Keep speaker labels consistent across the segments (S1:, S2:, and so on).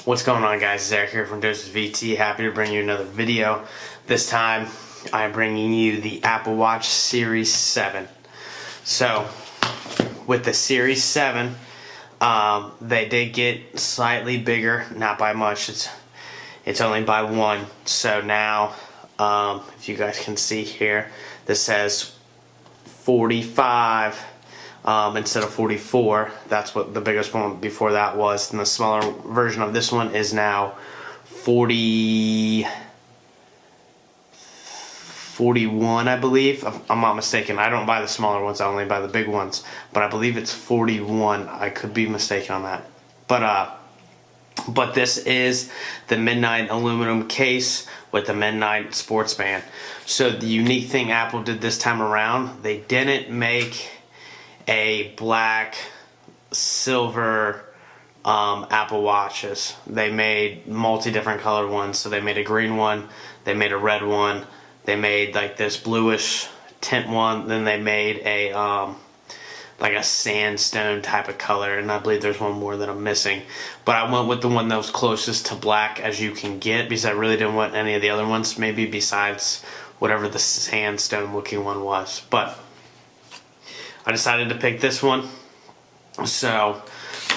S1: What's going on, guys? It's Eric here from Doses VT. Happy to bring you another video. This time I'm bringing you the Apple Watch Series 7. So with the Series 7, they did get slightly bigger, not by much. It's only by one. So now, if you guys can see here, this says 45 instead of 44. That's what the biggest one before that was, and the smaller version of this one is now 41, I believe. If I'm not mistaken. I don't buy the smaller ones, I only buy the big ones, but I believe it's 41. I could be mistaken on that, but this is the Midnight aluminum case with the Midnight sports band. So the unique thing Apple did this time around, they didn't make a black, silver Apple Watches. They made multi-different colored ones. So they made a green one, they made a red one, they made like this bluish tint one, then they made a like a sandstone type of color, and I believe there's one more that I'm missing. But I went with the one that was closest to black as you can get, because I really didn't want any of the other ones, maybe besides whatever the sandstone looking one was. But I decided to pick this one. So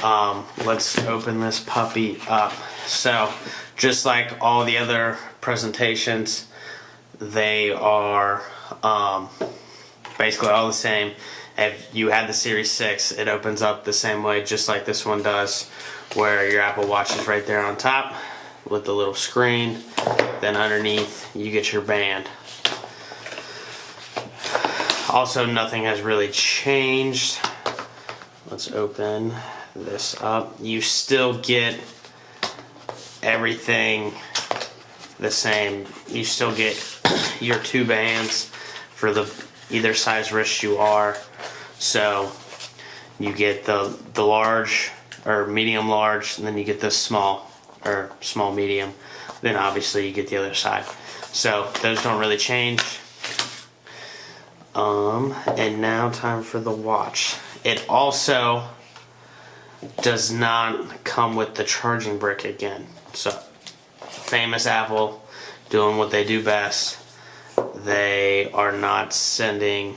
S1: let's open this puppy up. So just like all the other presentations, they are basically all the same. If you had the Series 6, it opens up the same way, just like this one does, where your Apple Watch is right there on top with the little screen. Then underneath you get your band. Also, nothing has really changed. Let's open this up. You still get everything the same. You still get your two bands for either size wrist you are. So you get the large or medium large, and then you get the small or small medium. Then obviously you get the other side. So those don't really change. And now time for the watch. It also does not come with the charging brick again. So, famous Apple doing what they do best. They are not sending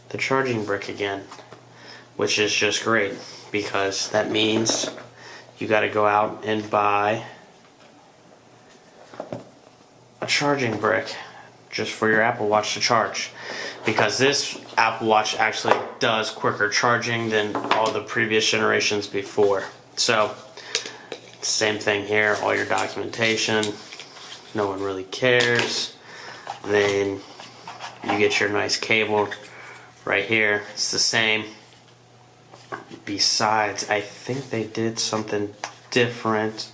S1: the charging brick again, which is just great, because that means you got to go out and buy a charging brick just for your Apple Watch to charge, because this Apple Watch actually does quicker charging than all the previous generations before. So same thing here, all your documentation, no one really cares. Then you get your nice cable right here, it's the same. Besides, I think they did something different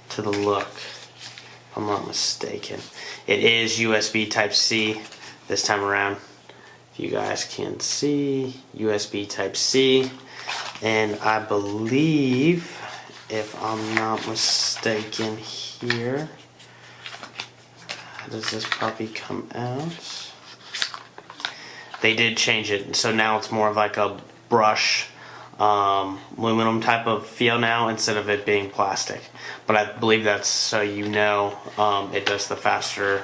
S1: to the look, if I'm not mistaken. It is USB Type-C this time around. If you guys can see, USB Type-C. And I believe, if I'm not mistaken here, how does this puppy come out? They did change it, so now it's more of like a brush aluminum type of feel now, instead of it being plastic. But I believe that's so you know it does the faster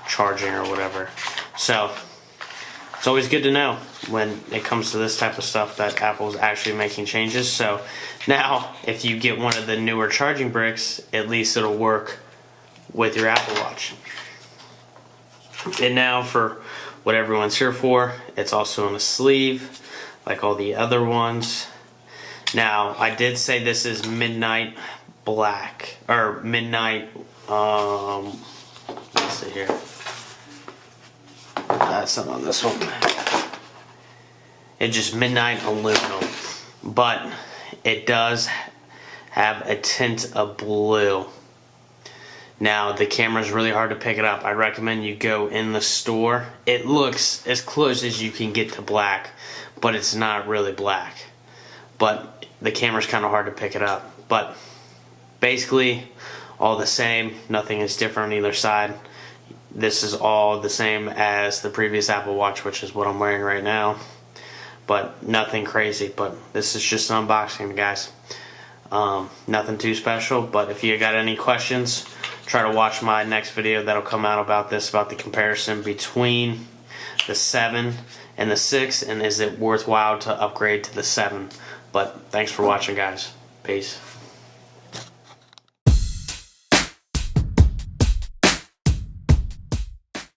S1: charging or whatever. So it's always good to know when it comes to this type of stuff that Apple's actually making changes. So now if you get one of the newer charging bricks, at least it'll work with your Apple Watch. And now for what everyone's here for, it's also in a sleeve like all the other ones. Now, I did say this is Midnight Black, or Midnight, let's see here. That's not on this one. It's just Midnight Aluminum, but it does have a tint of blue. Now, the camera is really hard to pick it up. I recommend you go in the store. It looks as close as you can get to black, but it's not really black. But the camera's kind of hard to pick it up. But basically, all the same. Nothing is different on either side. This is all the same as the previous Apple Watch, which is what I'm wearing right now. But nothing crazy. But this is just an unboxing, guys. Nothing too special, but if you got any questions, try to watch my next video that'll come out about this, about the comparison between the 7 and the 6, and is it worthwhile to upgrade to the 7. But thanks for watching, guys. Peace.